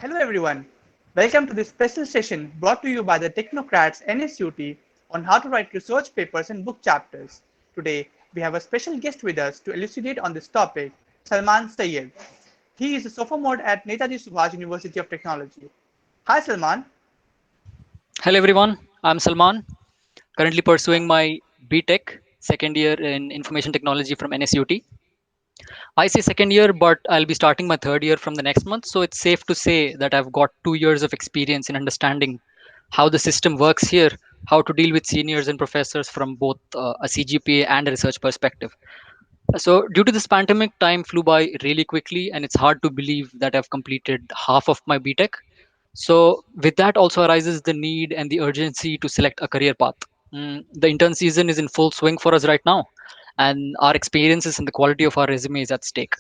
Hello everyone. Welcome to this special session brought to you by the Technocrats NSUT on how to write research papers and book chapters. Today, we have a special guest with us to elucidate on this topic, Salman Syed. He is a sophomore at Netaji Subhash University of Technology. Hi Salman. Hello everyone, I'm Salman, currently pursuing my BTech second year in information technology from NSUT. I say second year, but I'll be starting my third year from the next month, so it's safe to say that I've got 2 years of experience in understanding how the system works here, how to deal with seniors and professors from both a CGPA and a research perspective. So, due to this pandemic, time flew by really quickly, and it's hard to believe that I've completed half of my BTech. So, with that also arises the need and the urgency to select a career path. The intern season is in full swing for us right now, and our experiences and the quality of our resume is at stake.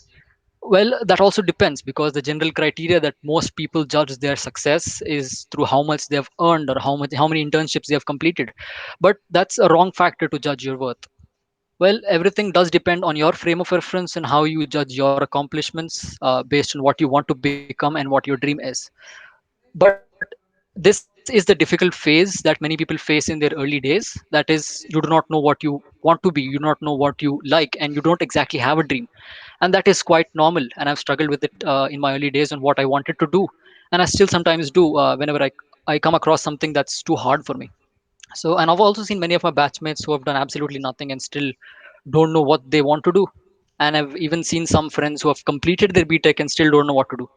Well, that also depends because the general criteria that most people judge their success is through how much they have earned or how many internships they have completed. But that's a wrong factor to judge your worth. Well, everything does depend on your frame of reference and how you judge your accomplishments based on what you want to become and what your dream is. But this is the difficult phase that many people face in their early days. That is, you do not know what you want to be, you do not know what you like, and you don't exactly have a dream. And that is quite normal. And I've struggled with it in my early days on what I wanted to do. And I still sometimes do whenever I come across something that's too hard for me. So, and I've also seen many of my batchmates who have done absolutely nothing and still don't know what they want to do. And I've even seen some friends who have completed their BTech and still don't know what to do.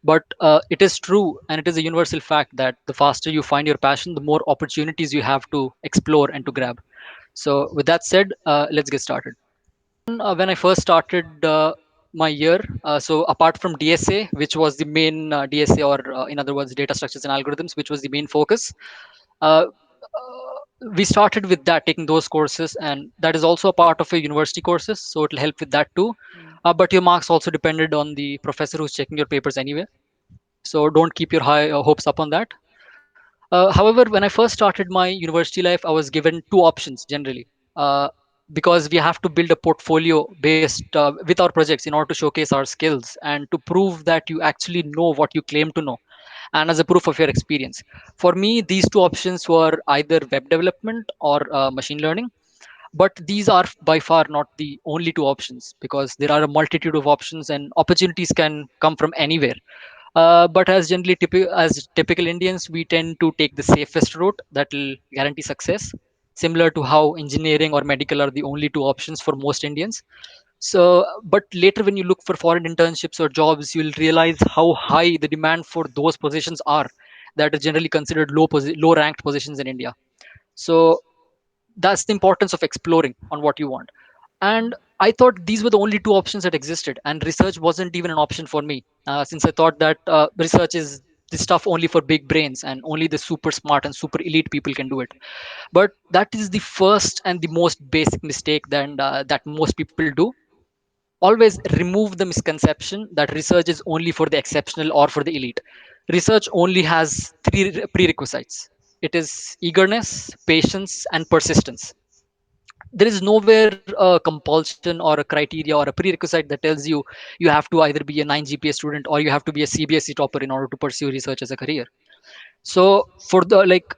But it is true, and it is a universal fact that the faster you find your passion, the more opportunities you have to explore and to grab. So, with that said, let's get started. When I first started my year, so apart from DSA, which was the main DSA, or in other words, data structures and algorithms, which was the main focus, uh, we started with that, taking those courses, and that is also a part of your university courses, so it'll help with that too. But your marks also depended on the professor who's checking your papers anyway, so don't keep your high hopes up on that. However, when I first started my university life, I was given two options generally, uh, because we have to build a portfolio based with our projects in order to showcase our skills and to prove that you actually know what you claim to know, and as a proof of your experience. For me, these two options were either web development or machine learning, but these are by far not the only two options because there are a multitude of options and opportunities can come from anywhere. But as typical Indians, we tend to take the safest route that will guarantee success, similar to how engineering or medical are the only two options for most Indians. So, but later when you look for foreign internships or jobs, you'll realize how high the demand for those positions are that are generally considered low ranked positions in India. So that's the importance of exploring on what you want. And I thought these were the only two options that existed, and research wasn't even an option for me, since I thought that research is the stuff only for big brains and only the super smart and super elite people can do it. But that is the first and the most basic mistake that most people do. Always remove the misconception that research is only for the exceptional or for the elite. Research only has three prerequisites: it is eagerness, patience, and persistence. There is nowhere a compulsion or a criteria or a prerequisite that tells you have to either be a 9 GPA student or you have to be a CBSE topper in order to pursue research as a career. So for the like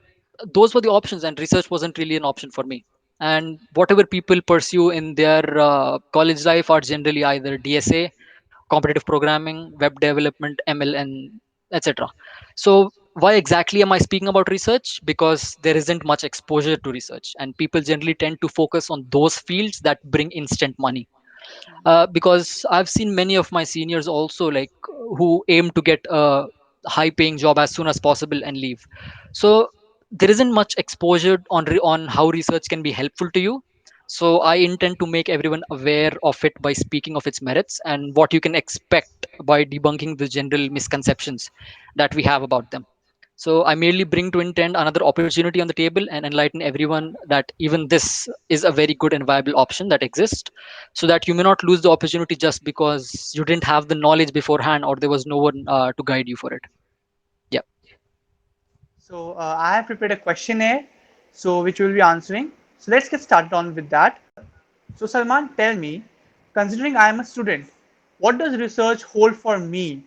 those were the options, and research wasn't really an option for me. And whatever people pursue in their college life are generally either DSA, competitive programming, web development, ML, and etc. So why exactly am I speaking about research? Because there isn't much exposure to research, and people generally tend to focus on those fields that bring instant money. Because I've seen many of my seniors also, like, who aim to get a high paying job as soon as possible and leave. So there isn't much exposure on how research can be helpful to you. So I intend to make everyone aware of it by speaking of its merits and what you can expect by debunking the general misconceptions that we have about them. So I merely bring to intend another opportunity on the table and enlighten everyone that even this is a very good and viable option that exists, so that you may not lose the opportunity just because you didn't have the knowledge beforehand or there was no one to guide you for it. Yeah. So I have prepared a questionnaire, so which we will be answering. So let's get started on with that. So Salman, tell me, considering I am a student, what does research hold for me?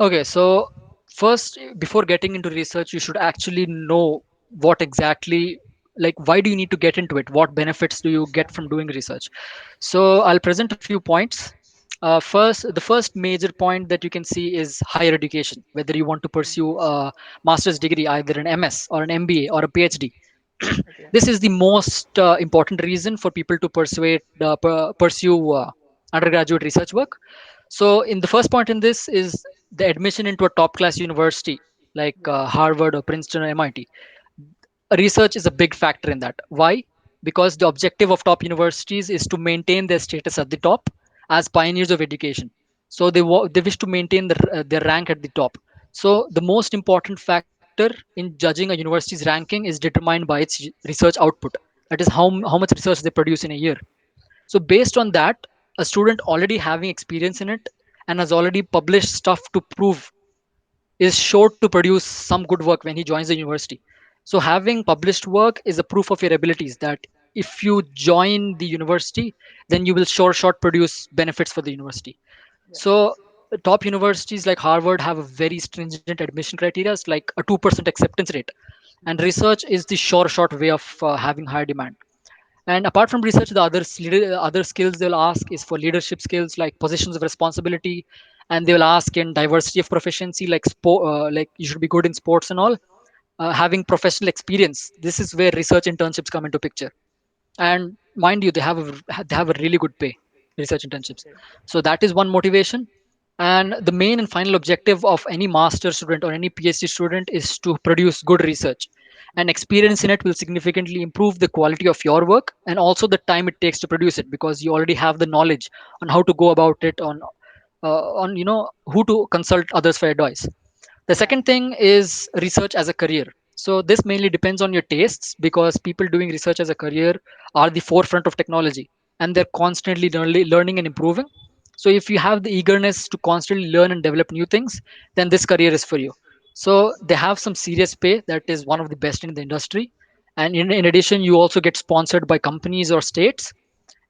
Okay, so first, before getting into research, you should actually know what exactly, like, why do you need to get into it? What benefits do you get from doing research? So I'll present a few points. The first major point that you can see is higher education. Whether you want to pursue a master's degree, either an MS or an MBA or a PhD, Okay. this is the most important reason for people to pursue undergraduate research work. So, in the first point in this is the admission into a top class university like Yeah. Harvard or Princeton or MIT. Research is a big factor in that. Why? Because the objective of top universities is to maintain their status at the top as pioneers of education. So they wish to maintain their rank at the top. So the most important factor in judging a university's ranking is determined by its research output. That is Okay. how much research they produce in a year. So based on that, a student already having experience in it and has already published stuff to prove is sure to produce some good work when he joins the university. So having published work is a proof of your abilities that if you join the university, then you will sure short produce benefits for the university. Yeah. So top universities like Harvard have a very stringent admission criteria, like a 2% acceptance rate. And research is the sure short way of having high demand. And apart from research, the other skills they'll ask is for leadership skills like positions of responsibility, and they will ask in diversity of proficiency like like you should be good in sports and all. Having professional experience. This is where research internships come into picture. And mind you, they have a really good pay, research internships. Okay. So that is one motivation. And the main and final objective of any master student or any PhD student is to produce good research, and experience in it will significantly improve the quality of your work and also the time it takes to produce it, because you already have the knowledge on how to go about it, on who to consult others for advice. The Yeah. second thing is research as a career. So this mainly depends on your tastes, because people doing research as a career are the forefront of technology and they're constantly learning and improving. So if you have the eagerness to constantly learn and develop new things, then this career is for you. So they have some serious pay that is one of the best in the industry. And in addition, you also get sponsored by companies or states.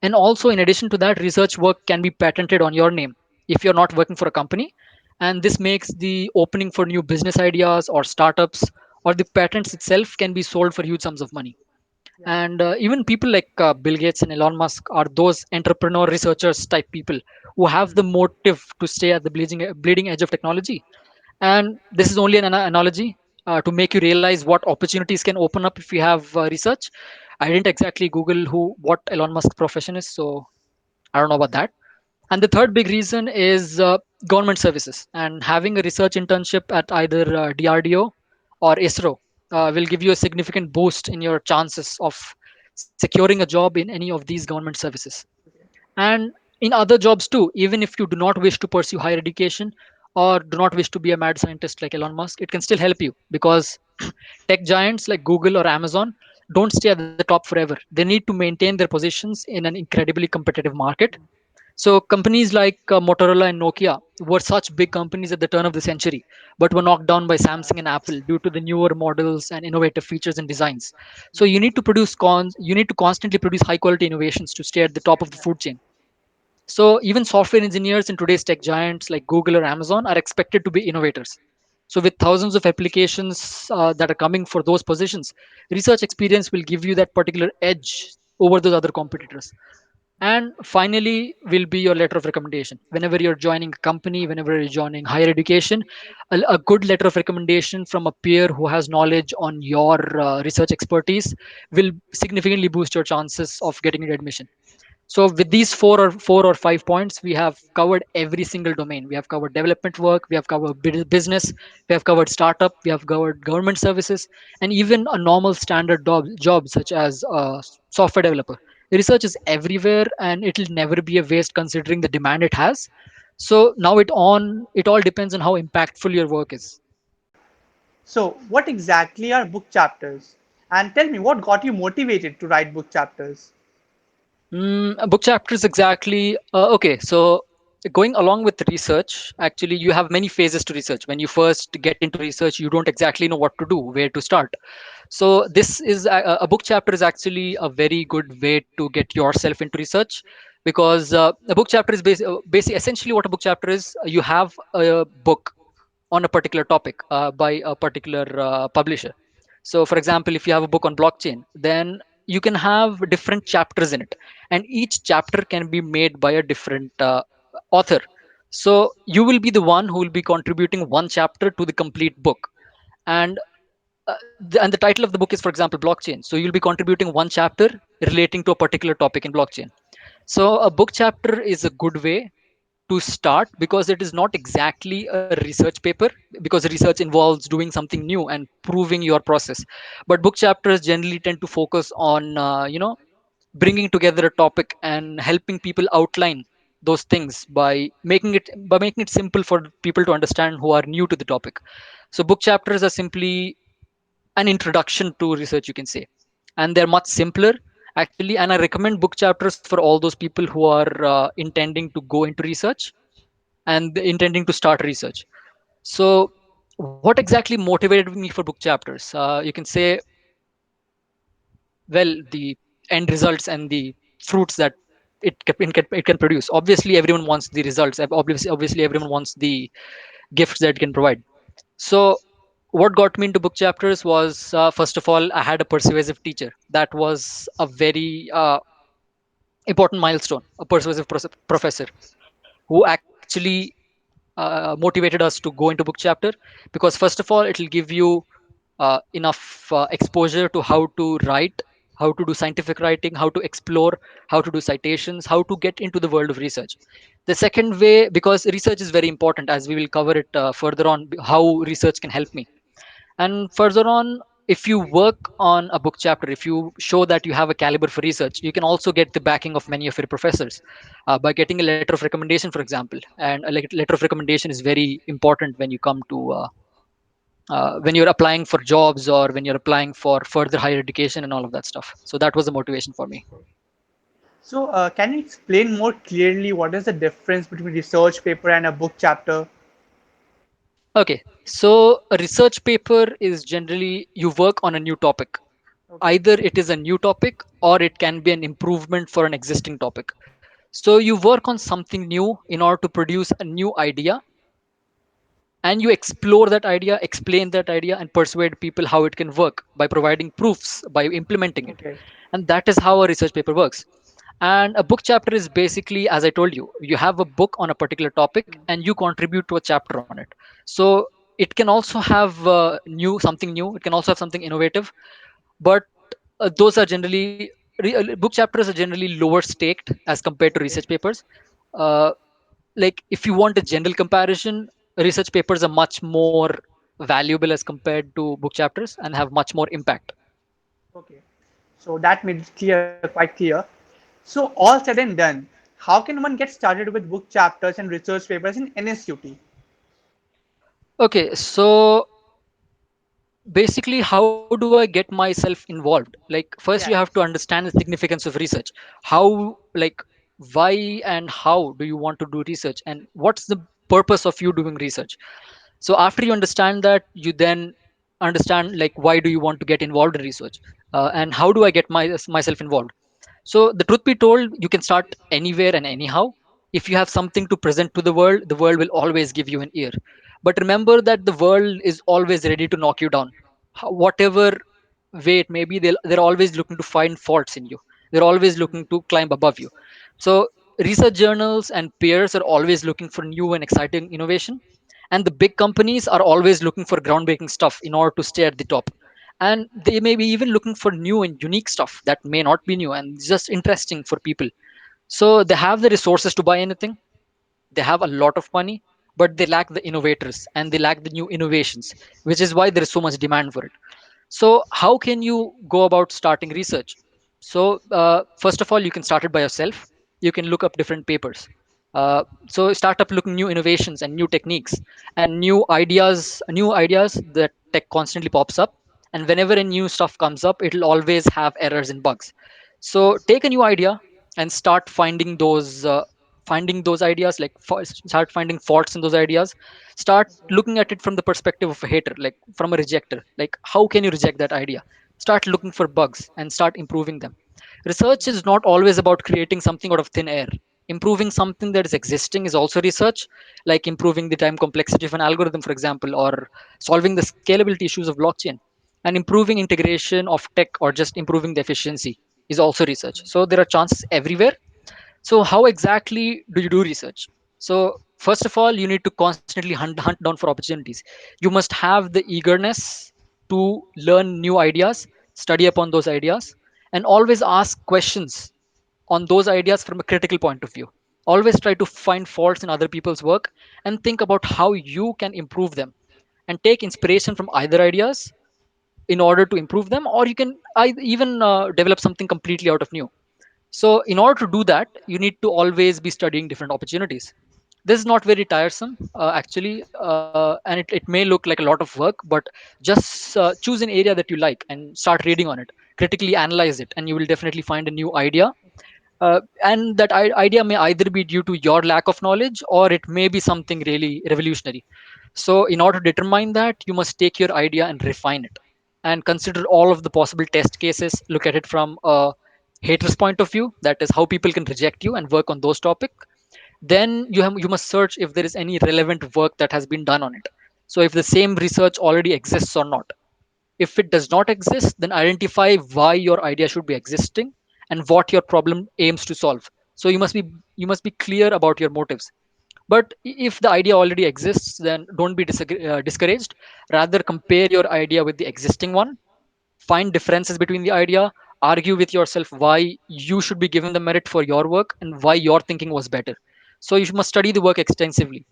And also, in addition to that, research work can be patented on your name if you're not working for a company. And this makes the opening for new business ideas or startups, or the patents itself can be sold for huge sums of money. Yeah. And even people like Bill Gates and Elon Musk are those entrepreneur researchers type people who have the motive to stay at the bleeding edge of technology. And this is only an analogy to make you realize what opportunities can open up if you have research. I didn't exactly Google what Elon Musk's profession is, so I don't know about that. And the third big reason is government services. And having a research internship at either DRDO or ISRO will give you a significant boost in your chances of securing a job in any of these government services. And in other jobs too, even if you do not wish to pursue higher education or do not wish to be a mad scientist like Elon Musk, it can still help you, because tech giants like Google or Amazon don't stay at the top forever. They need to maintain their positions in an incredibly competitive market. So companies like Motorola and Nokia were such big companies at the turn of the century, but were knocked down by Yeah. Samsung and Apple due to the newer models and innovative features and designs. So you need to produce you need to constantly produce high quality innovations to stay at the top of the Yeah. food chain. So even software engineers in today's tech giants like Google or Amazon are expected to be innovators. So with thousands of applications that are coming for those positions, research experience will give you that particular edge over those other competitors. And finally will be your letter of recommendation. Whenever you're joining a company, whenever you're joining higher education, a good letter of recommendation from a peer who has knowledge on your research expertise will significantly boost your chances of getting an admission. So with these four or five points, we have covered every single domain. We have covered development work, we have covered business, we have covered startup, we have covered government services, and even a normal standard job such as a software developer. Research is everywhere, and it will never be a waste considering the demand it has. So now it all depends on how impactful your work is. So, what exactly are book chapters? And tell me, what got you motivated to write book chapters? Book chapters exactly. Okay, so going along with research, actually, you have many phases to research. When you first get into research, you don't exactly know what to do, where to start. So this is a book chapter is actually a very good way to get yourself into research, because a book chapter is basically essentially what a book chapter is. You have a book. on a particular topic by a particular publisher. So, for example, if you have a book on blockchain, then you can have different chapters in it, and each chapter can be made by a different author. So, you will be the one who will be contributing one chapter to the complete book. And and the title of the book is, for example, blockchain. So, you'll be contributing one chapter relating to a particular topic in blockchain. So, a book chapter is a good way to start because it is not exactly a research paper, because research involves doing something new and proving your process. But book chapters generally tend to focus on bringing together a topic and helping people outline those things by making it simple for people to understand who are new to the topic. So book chapters are simply an introduction to research, you can say, and they're much simpler actually. And I recommend book chapters for all those people who are intending to go into research and intending to start research. So, what exactly motivated me for book chapters? You can say, well, the end results and the fruits that it can produce. Obviously, everyone wants the results. Obviously, everyone wants the gifts that it can provide. So, what got me into book chapters was, first of all, I had a persuasive teacher. That was a very important milestone. A persuasive professor who actually motivated us to go into book chapter, because first of all it will give you enough exposure to how to write, how to do scientific writing, how to explore, how to do citations, how to get into the world of research. The second way, because research is very important, as we will cover it further on, how research can help me. And further on, if you work on a book chapter, if you show that you have a caliber for research, you can also get the backing of many of your professors by getting a letter of recommendation, for example. And a letter of recommendation is very important when you come to when you're applying for jobs or when you're applying for further higher education and all of that stuff. So that was the motivation for me. So, can you explain more clearly what is the difference between research paper and a book chapter? Okay, so a research paper is generally you work on a new topic. Okay. Either it is a new topic or it can be an improvement for an existing topic. So you work on something new in order to produce a new idea, and you explore that idea, explain that idea, and persuade people how it can work by providing proofs, by implementing it. Okay. And that is how a research paper works. And a book chapter is basically, as I told you, you have a book on a particular topic and you contribute to a chapter on it. So it can also have something new, it can also have something innovative, but those are generally book chapters are generally lower staked as compared to research Okay. papers. uh, like if you want a general comparison, research papers are much more valuable as compared to book chapters and have much more impact. Okay. So that made it clear, quite clear. So all said and done, how can one get started with book chapters and research papers in NSUT? Okay, so basically, how do I get myself involved? Like, first you have to Yes. understand the significance of research. How, like, why and how do you want to do research, and what's the purpose of you doing research? So after you understand that, you then understand, like, why do you want to get involved in research, and how do I get myself involved. So the truth be told, you can start anywhere and anyhow. If you have something to present to the world will always give you an ear. But remember that the world is always ready to knock you down. Whatever way it may be, they're always looking to find faults in you. They're always looking to climb above you. So research journals and peers are always looking for new and exciting innovation. And the big companies are always looking for groundbreaking stuff in order to stay at the top. And they may be even looking for new and unique stuff that may not be new and just interesting for people. So they have the resources to buy anything, they have a lot of money, but they lack the innovators and they lack the new innovations, which is why there is so much demand for it. So how can you go about starting research? So first of all, you can start it by yourself. You can look up different papers. So start up looking new innovations and new techniques and new ideas that tech constantly pops up. And whenever a new stuff comes up, it'll always have errors and bugs. So take a new idea and finding those ideas, like start finding faults in those ideas. Start looking at it from the perspective of a hater, like from a rejecter. Like, how can you reject that idea? Start looking for bugs and start improving them. Research is not always about creating something out of thin air. Improving something that is existing is also research, like improving the time complexity of an algorithm, for example, or solving the scalability issues of blockchain. And improving integration of tech or just improving the efficiency is also research. So there are chances everywhere. So how exactly do you do research? So first of all, you need to constantly hunt down for opportunities. You must have the eagerness to learn new ideas, study upon those ideas, and always ask questions on those ideas from a critical point of view. Always try to find faults in other people's work and think about how you can improve them, and take inspiration from either ideas in order to improve them, or you can even develop something completely out of new. So, in order to do that, you need to always be studying different opportunities. This is not very tiresome, actually, and it may look like a lot of work, but just choose an area that you like and start reading on it, critically analyze it, and you will definitely find a new idea. And that idea may either be due to your lack of knowledge, or it may be something really revolutionary. So, in order to determine that, you must take your idea and refine it and consider all of the possible test cases. Look at it from a hater's point of view, that is, how people can reject you, and work on those topics. Then you must search if there is any relevant work that has been done on it. So, if the same research already exists or not. If it does not exist, then identify why your idea should be existing and what your problem aims to solve. So you must be clear about your motives. But if the idea already exists, then don't be discouraged. Rather, compare your idea with the existing one, find differences between the idea, argue with yourself why you should be given the merit for your work and why your thinking was better. So you must study the work extensively,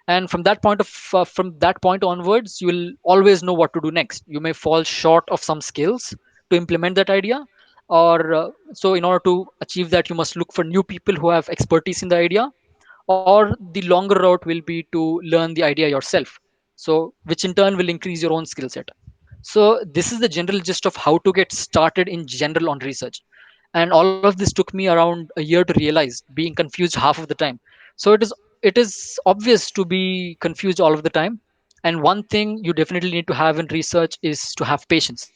and from that point onwards, you will always know what to do next. You may fall short of some skills to implement that idea, or so in order to achieve that, you must look for new people who have expertise in the idea, or the longer route will be to learn the idea yourself, so which in turn will increase your own skill set. So this is the general gist of how to get started in general on research. And all of this took me around a year to realize, being confused half of the time. So it is obvious to be confused all of the time. And one thing you definitely need to have in research is to have patience.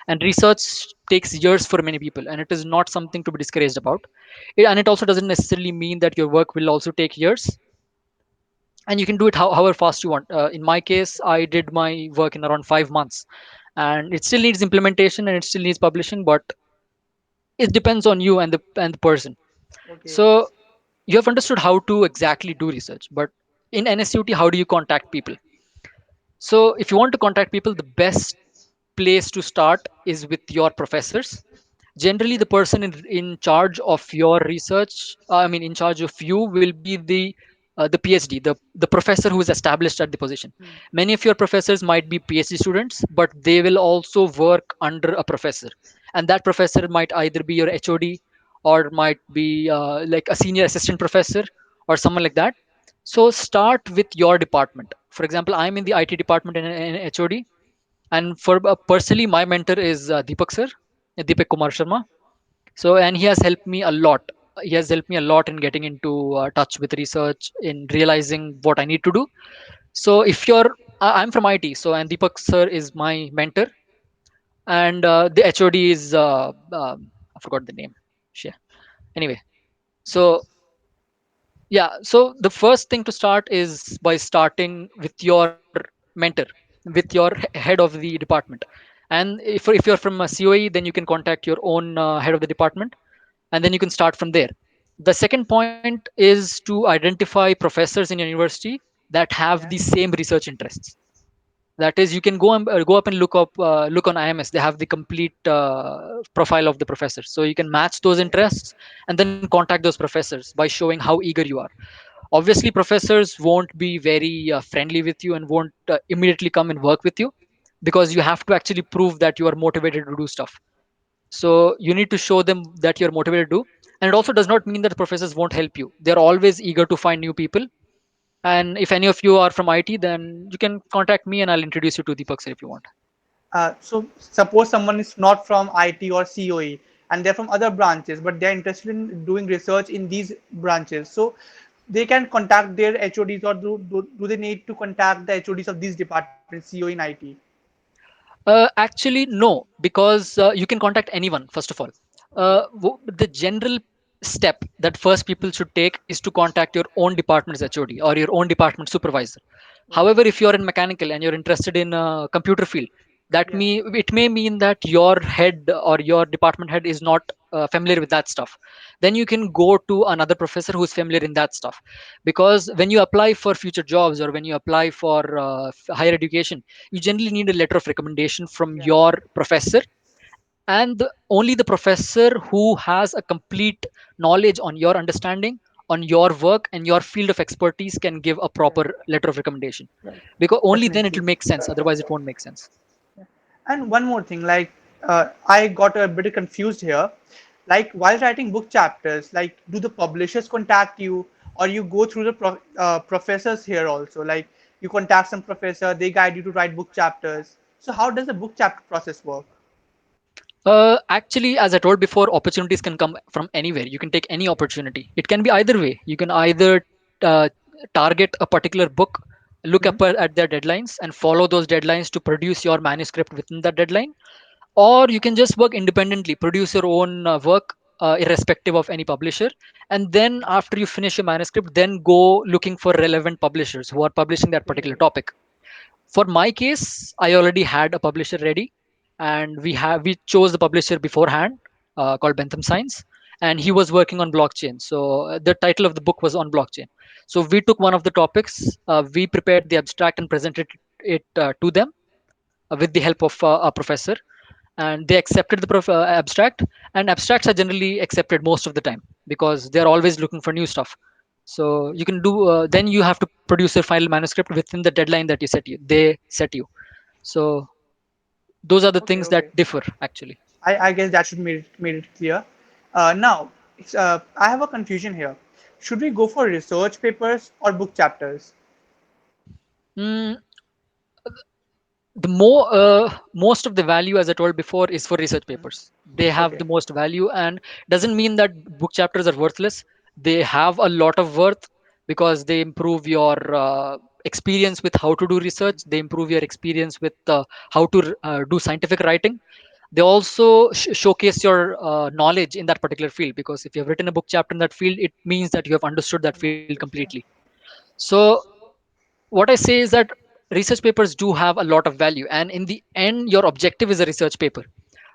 And research takes years for many people, and it is not something to be discouraged about. And it also doesn't necessarily mean that your work will also take years, and you can do it however fast you want. In my case, I did my work in around 5 months, and it still needs implementation and it still needs publishing, but it depends on you and the person. Okay. So you have understood how to exactly do research, but in NSUT, how do you contact people? So if you want to contact people, the best place to start is with your professors. Generally, the person in charge of your research, in charge of you, will be the PhD, the professor who is established at the position. Hmm. Many of your professors might be PhD students, but they will also work under a professor, and that professor might either be your HOD, or might be like a senior assistant professor, or someone like that. So start with your department. For example, I'm in the IT department in HOD, and for personally, my mentor is Deepak sir, Deepak Kumar Sharma. So, and he has helped me a lot. He has helped me a lot in getting into touch with research, in realizing what I need to do. So if I'm from IT, so, and Deepak sir is my mentor, and the HOD is I forgot the name. Shit. Anyway, so yeah, so the first thing to start is by starting with your mentor, with your head of the department. And if you're from a COE, then you can contact your own head of the department, and then you can start from there. The second point is to identify professors in your university that have Yeah. the same research interests. That is, you can go up and look on IMS. They have the complete profile of the professors, so you can match those Okay. interests and then contact those professors by showing how eager you are. Obviously, professors won't be very friendly with you and won't immediately come and work with you, because you have to actually prove that you are motivated to do stuff. So you need to show them that you're motivated to do. And it also does not mean that professors won't help you. They're always eager to find new people. And if any of you are from IT, then you can contact me and I'll introduce you to Deepak sir if you want. So suppose someone is not from IT or COE and they're from other branches, but they're interested in doing research in these branches. So they can contact their HODs, or do they need to contact the HODs of these departments, COE in IT? Actually, no, because you can contact anyone, first of all. The general step that first people should take is to contact your own department's HOD or your own department supervisor. Okay. However, if you're in mechanical and you're interested in computer field, Yeah. it may mean that your head or your department head is not familiar with that stuff. Then you can go to another professor who's familiar in that stuff. Because when you apply for future jobs or when you apply for higher education, you generally need a letter of recommendation from Yeah. your professor, and only the professor who has a complete knowledge on your understanding, on your work and your field of expertise can give a Yeah. proper letter of recommendation, Right. because only then it Definitely. will make sense, otherwise it won't make sense. And one more thing, like I got a bit confused here. Like while writing book chapters, like do the publishers contact you, or you go through the professors here also? Like you contact some professor, they guide you to write book chapters. So how does the book chapter process work? Actually, as I told before, opportunities can come from anywhere. You can take any opportunity. It can be either way. You can either uh, target a particular book, look Hmm. up at their deadlines and follow those deadlines to produce your manuscript within that deadline, or you can just work independently, produce your own work irrespective of any publisher, and then after you finish your manuscript, then go looking for relevant publishers who are publishing that particular Okay. topic. For my case, I already had a publisher ready, and we chose the publisher beforehand, called Bentham Science, and he Okay. was working on blockchain. So the title of the book was on blockchain. So we took one of the topics, we prepared the abstract and presented it to them with the help of a professor, and they accepted the abstract. And abstracts are generally accepted most of the time because they're always looking for new stuff. So you can do then you have to produce your final manuscript within the deadline that they set you. So those are the Okay. things that Okay. differ actually. I guess that should made it clear. Now, I have a confusion here. Should we go for research papers or book chapters? Mm, the most of the value, as I told before, is for research papers. They have Okay. the most value, and doesn't mean that book chapters are worthless. They have a lot of worth because they improve your experience with how to do research. They improve your experience with how to do scientific writing. They also showcase your knowledge in that particular field, because if you have written a book chapter in that field, it means that you have understood that field Knowledge, completely. yeah. So what I say is that research papers do have a lot of value, and in the end your objective is a research paper.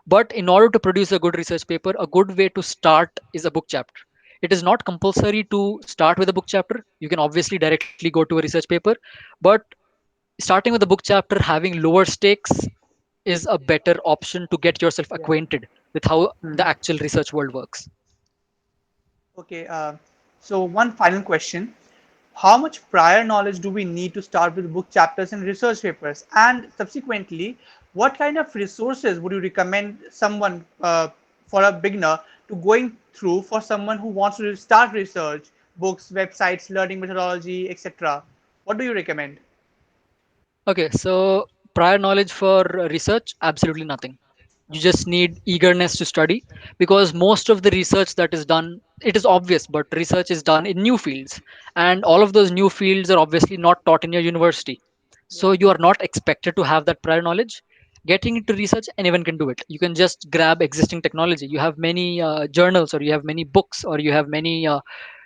But in order to produce a good research paper, a good way to start is a book chapter. It is not compulsory to start with a book chapter. You can obviously directly go to a research paper, but starting with a book chapter, having lower stakes, is a better option to get yourself Yeah. acquainted with how the Hmm. actual research world works. Okay. So one final question. How much prior knowledge do we need to start with book chapters and research papers? And subsequently, what kind of resources would you recommend someone for a beginner to going through for someone who wants to start research, books, websites, learning methodology, etc.? What do you recommend? Okay, so prior knowledge for research, absolutely nothing. You Okay. just need eagerness to study, because most of the research that is done, it is obvious, but research is done in new fields, and all of those new fields are obviously not taught in your university. So Yeah. you are not expected to have that prior knowledge. Getting into research, anyone can do it. You can just grab existing technology. You have many journals, or you have many books, or you have many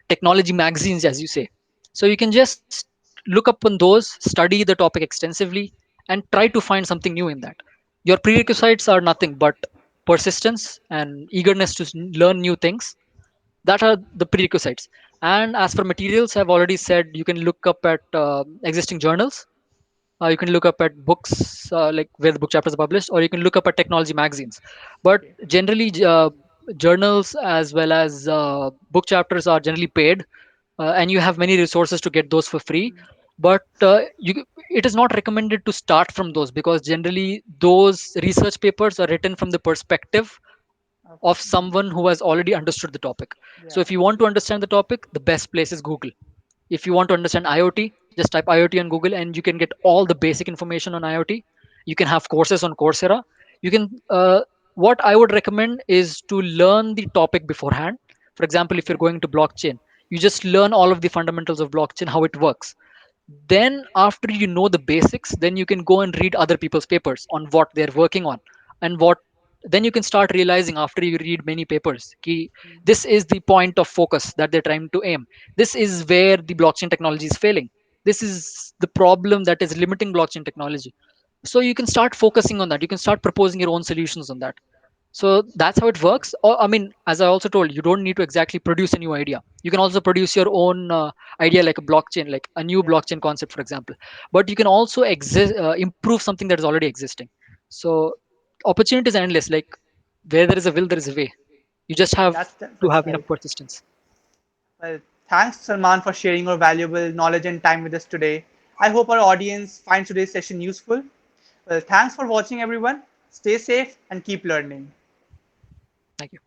technology magazines, as you say. So you can just look up on those, study the topic extensively, and try to find something new in that. Your prerequisites are nothing but persistence and eagerness to learn new things. That are the prerequisites. And as for materials, I've already said you can look up at existing journals. You can look up at books, like where the book chapters are published, or you can look up at technology magazines. But Okay. generally, journals as well as book chapters are generally paid, and you have many resources to get those for free. But it is not recommended to start from those, because generally those research papers are written from the perspective of someone who has already understood the topic. So Yeah. if you want to understand the topic, the best place is Google. If you want to understand IoT, just type IoT on Google and you can get all the basic information on IoT. You can have courses on Coursera. You can what I would recommend is to learn the topic beforehand. For example, if you're Okay. going to blockchain, you just learn all of the fundamentals of blockchain, how it works. Then after you know the basics, then you can go and read other people's papers on what they're working on, and what then you can start realizing after you read many papers ki this is the point of focus that they're trying to aim. This is where the blockchain technology is failing. This is the problem that is limiting blockchain technology. So you can start focusing on that. You can start proposing your own solutions on that. So that's how it works. Or, I mean, as I also told, you don't need to exactly produce a new idea. You can also produce your own idea, like a blockchain, like a new Yeah, blockchain concept, for example. But you can also improve something that is already existing. So opportunity is endless. Like where there is a will, there is a way. You just have to that's have enough right. persistence. Well, thanks, Salman, for sharing your valuable knowledge and time with us today. I hope our audience finds today's session useful. Well, thanks for watching, everyone. Stay safe and keep learning. Thank you.